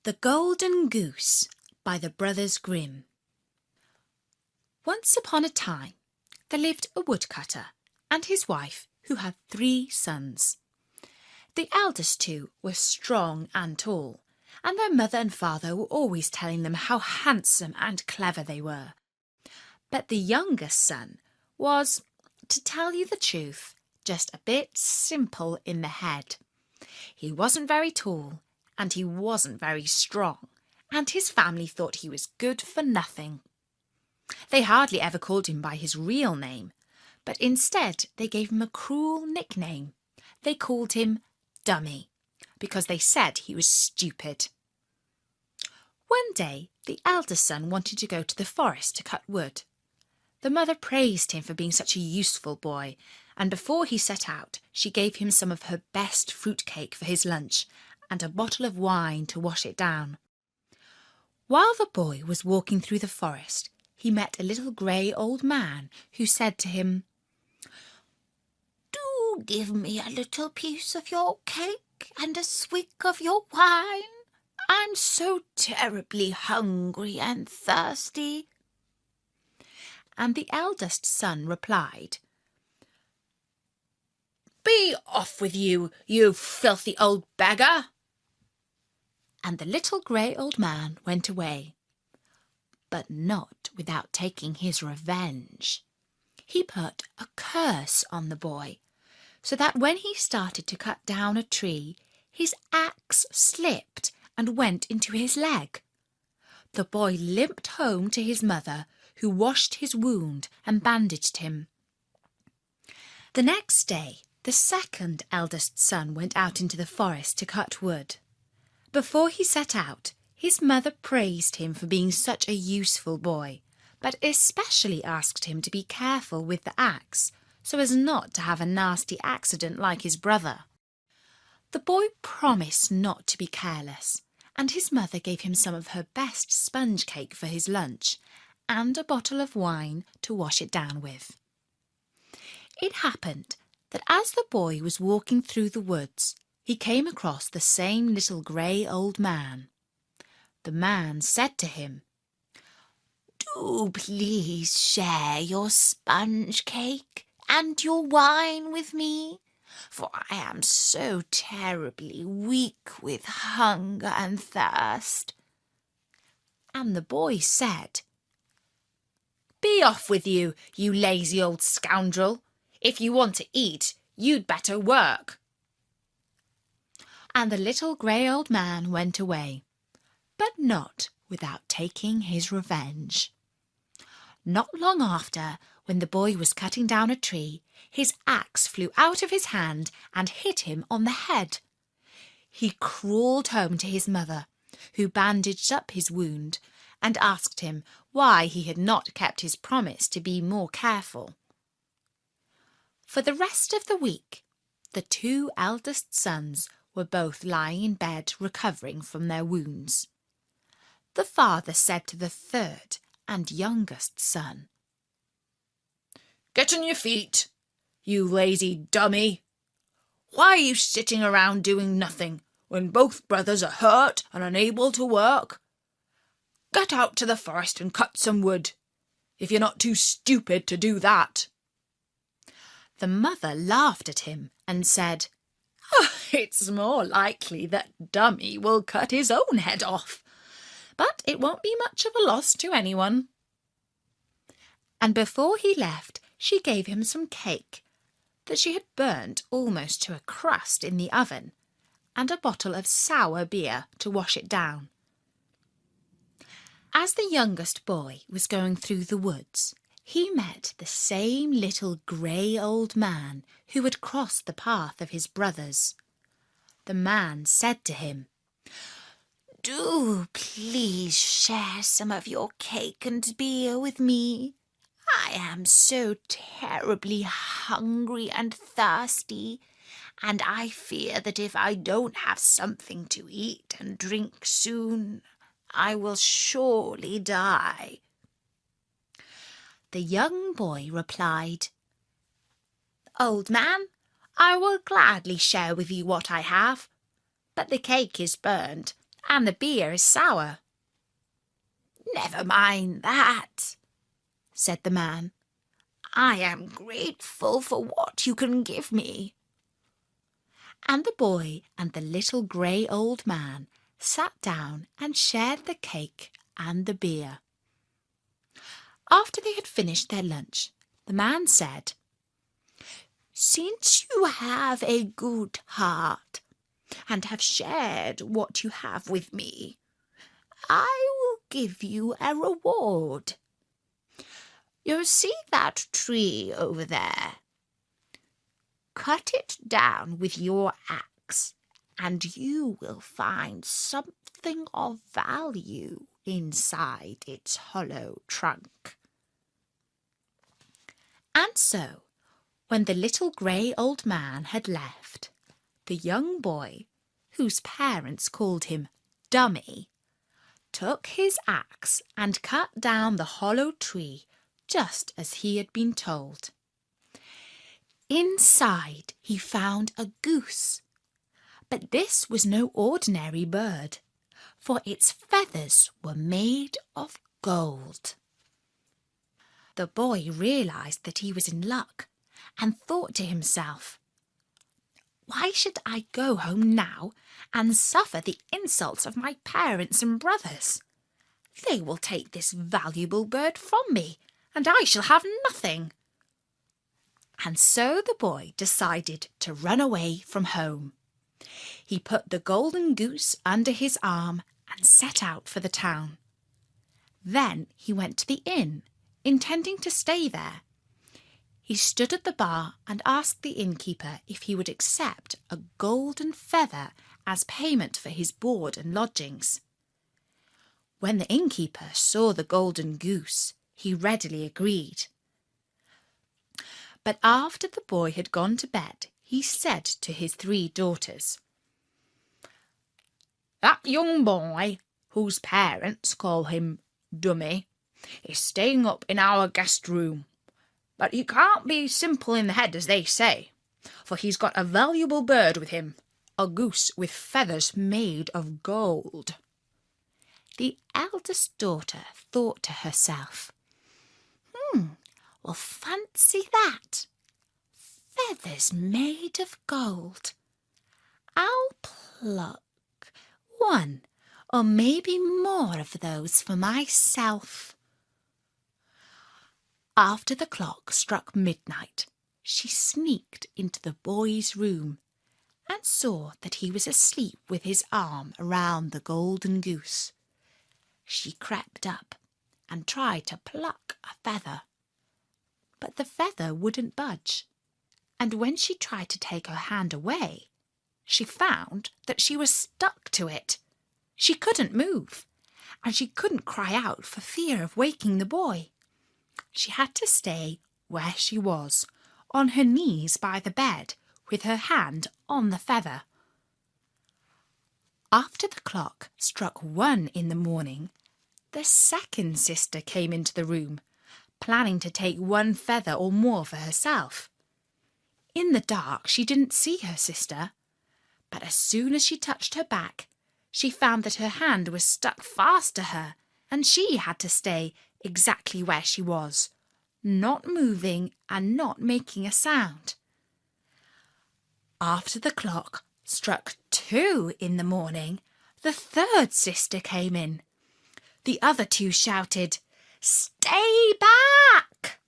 The Golden Goose by the Brothers Grimm. Once upon a time there lived a woodcutter and his wife who had 3 sons. The eldest 2 were strong and tall, and their mother and father were always telling them how handsome and clever they were. But the youngest son was, to tell you the truth, just a bit simple in the head. He wasn't very tall, and he wasn't very strong, and his family thought he was good for nothing. They hardly ever called him by his real name, but instead they gave him a cruel nickname. They called him Dummy, because they said he was stupid. One day the eldest son wanted to go to the forest to cut wood. The mother praised him for being such a useful boy, and before he set out she gave him some of her best fruit cake for his lunch and a bottle of wine to wash it down. While the boy was walking through the forest, he met a little grey old man who said to him, "Do give me a little piece of your cake and a swig of your wine. I'm so terribly hungry and thirsty." And the eldest son replied, "Be off with you, you filthy old beggar!" And the little grey old man went away, but not without taking his revenge. He put a curse on the boy, so that when he started to cut down a tree, his axe slipped and went into his leg. The boy limped home to his mother, who washed his wound and bandaged him. The next day, the second eldest son went out into the forest to cut wood. Before he set out, his mother praised him for being such a useful boy, but especially asked him to be careful with the axe, so as not to have a nasty accident like his brother. The boy promised not to be careless, and his mother gave him some of her best sponge cake for his lunch, and a bottle of wine to wash it down with. It happened that as the boy was walking through the woods, he came across the same little grey old man. The man said to him, "Do please share your sponge cake and your wine with me, for I am so terribly weak with hunger and thirst." And the boy said, "Be off with you, you lazy old scoundrel. If you want to eat, you'd better work." And the little grey old man went away, but not without taking his revenge. Not long after, when the boy was cutting down a tree, his axe flew out of his hand and hit him on the head. He crawled home to his mother, who bandaged up his wound and asked him why he had not kept his promise to be more careful. For the rest of the week, the 2 eldest sons were both lying in bed recovering from their wounds. The father said to the 3rd and youngest son, "Get on your feet, you lazy dummy. Why are you sitting around doing nothing when both brothers are hurt and unable to work? Get out to the forest and cut some wood, if you're not too stupid to do that." The mother laughed at him and said, "It's more likely that Dummy will cut his own head off, but it won't be much of a loss to anyone." And before he left, she gave him some cake that she had burnt almost to a crust in the oven, and a bottle of sour beer to wash it down. As the youngest boy was going through the woods, he met the same little grey old man who had crossed the path of his brothers. The man said to him, "Do please share some of your cake and beer with me. I am so terribly hungry and thirsty, and I fear that if I don't have something to eat and drink soon, I will surely die." The young boy replied, "Old man, I will gladly share with you what I have, but the cake is burnt, and the beer is sour." "Never mind that," said the man. "I am grateful for what you can give me." And the boy and the little grey old man sat down and shared the cake and the beer. After they had finished their lunch, the man said, "Since you have a good heart and have shared what you have with me, I will give you a reward. You see that tree over there? Cut it down with your axe, and you will find something of value inside its hollow trunk." And so, when the little grey old man had left, the young boy, whose parents called him Dummy, took his axe and cut down the hollow tree just as he had been told. Inside he found a goose, but this was no ordinary bird, for its feathers were made of gold. The boy realised that he was in luck and thought to himself, "Why should I go home now and suffer the insults of my parents and brothers? They will take this valuable bird from me, and I shall have nothing." And so the boy decided to run away from home. He put the golden goose under his arm and set out for the town. Then he went to the inn, intending to stay there. He stood at the bar and asked the innkeeper if he would accept a golden feather as payment for his board and lodgings. When the innkeeper saw the golden goose, he readily agreed. But after the boy had gone to bed, he said to his 3 daughters, "That young boy, whose parents call him Dummy, is staying up in our guest room. But he can't be simple in the head as they say, for he's got a valuable bird with him, a goose with feathers made of gold." The eldest daughter thought to herself, Well, fancy that! Feathers made of gold. I'll pluck 1 or maybe more of those for myself." After the clock struck midnight, she sneaked into the boy's room and saw that he was asleep with his arm around the golden goose. She crept up and tried to pluck a feather, but the feather wouldn't budge, and when she tried to take her hand away, she found that she was stuck to it. She couldn't move, and she couldn't cry out for fear of waking the boy. She had to stay where she was, on her knees by the bed, with her hand on the feather. After the clock struck 1 in the morning, the second sister came into the room, planning to take 1 feather or more for herself. In the dark she didn't see her sister, but as soon as she touched her back, she found that her hand was stuck fast to her, and she had to stay exactly where she was, not moving and not making a sound. After the clock struck 2 in the morning, the third sister came in. The other 2 shouted, "Stay back!"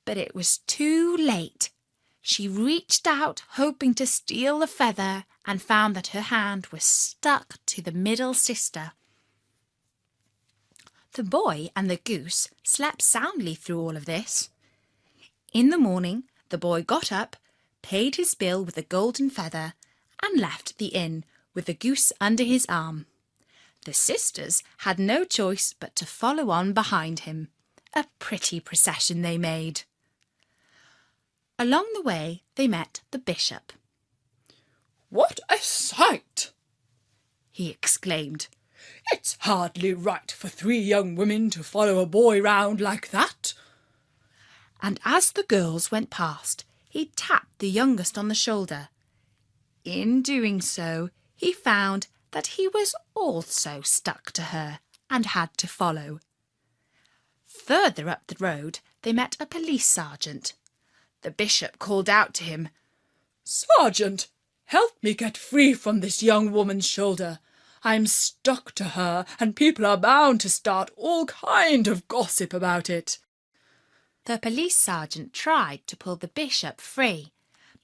But it was too late. She reached out, hoping to steal the feather, and found that her hand was stuck to the middle sister. The boy and the goose slept soundly through all of this. In the morning, the boy got up, paid his bill with the golden feather, and left the inn with the goose under his arm. The sisters had no choice but to follow on behind him. A pretty procession they made. Along the way they met the bishop. "What a sight!" he exclaimed. "It's hardly right for 3 young women to follow a boy round like that." And as the girls went past, he tapped the youngest on the shoulder. In doing so, he found that he was also stuck to her and had to follow. Further up the road they met a police sergeant. The bishop called out to him, "Sergeant, help me get free from this young woman's shoulder. I'm stuck to her, and people are bound to start all kind of gossip about it." The police sergeant tried to pull the bishop free,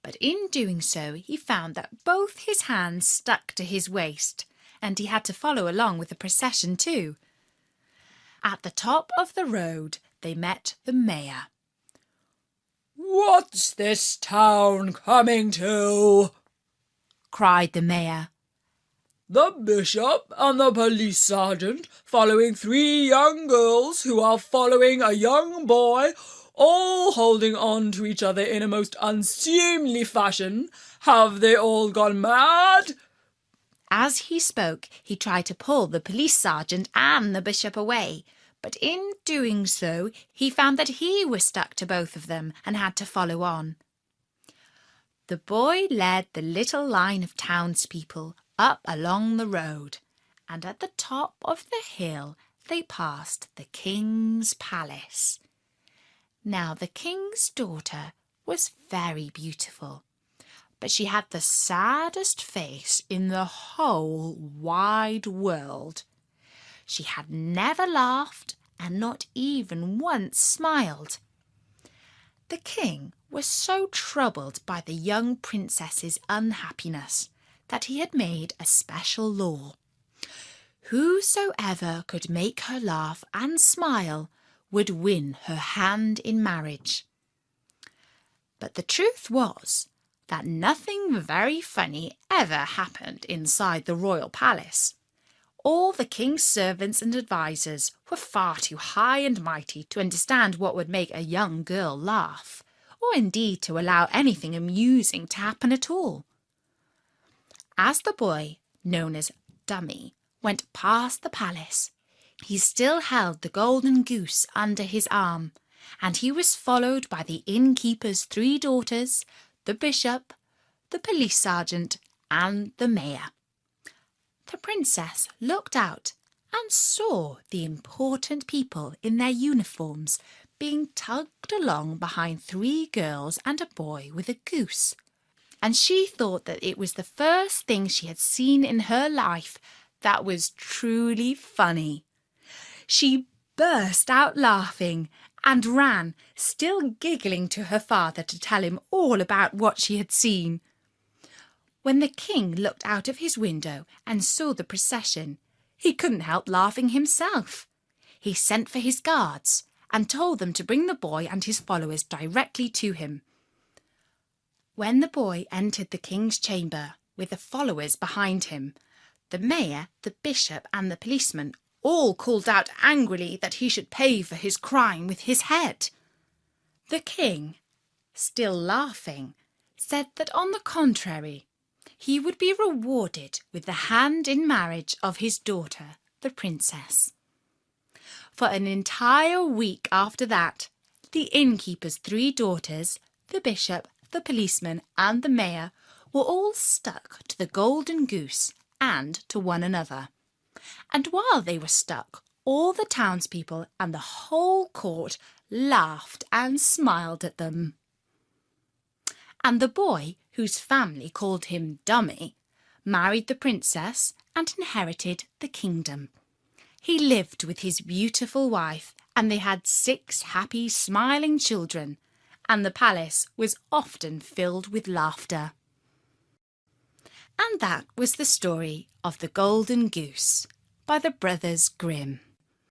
but in doing so he found that both his hands stuck to his waist, and he had to follow along with the procession too. At the top of the road they met the mayor. "What's this town coming to?" cried the mayor. "The bishop and the police sergeant following 3 young girls who are following a young boy, all holding on to each other in a most unseemly fashion. Have they all gone mad?" As he spoke, he tried to pull the police sergeant and the bishop away, but in doing so he found that he was stuck to both of them and had to follow on. The boy led the little line of townspeople up along the road, and at the top of the hill they passed the king's palace. Now the king's daughter was very beautiful, but she had the saddest face in the whole wide world. She had never laughed and not even once smiled. The king was so troubled by the young princess's unhappiness that he had made a special law. Whosoever could make her laugh and smile would win her hand in marriage. But the truth was that nothing very funny ever happened inside the royal palace. All the king's servants and advisers were far too high and mighty to understand what would make a young girl laugh, or indeed to allow anything amusing to happen at all. As the boy, known as Dummy, went past the palace, he still held the golden goose under his arm, and he was followed by the innkeeper's 3 daughters, the bishop, the police sergeant, and the mayor. The princess looked out and saw the important people in their uniforms being tugged along behind 3 girls and a boy with a goose, and she thought that it was the first thing she had seen in her life that was truly funny. She burst out laughing and ran, still giggling, to her father to tell him all about what she had seen. When the king looked out of his window and saw the procession, he couldn't help laughing himself. He sent for his guards and told them to bring the boy and his followers directly to him. When the boy entered the king's chamber with the followers behind him, the mayor, the bishop, and the policeman all called out angrily that he should pay for his crime with his head. The king, still laughing, said that on the contrary, he would be rewarded with the hand in marriage of his daughter, the princess. For an entire week after that, the innkeeper's 3 daughters, the bishop, the policeman, and the mayor were all stuck to the golden goose and to one another. And while they were stuck, all the townspeople and the whole court laughed and smiled at them. And the boy, whose family called him Dummy, married the princess and inherited the kingdom. He lived with his beautiful wife, and they had 6 happy, smiling children, and the palace was often filled with laughter. And that was the story of the Golden Goose by the brothers Grimm.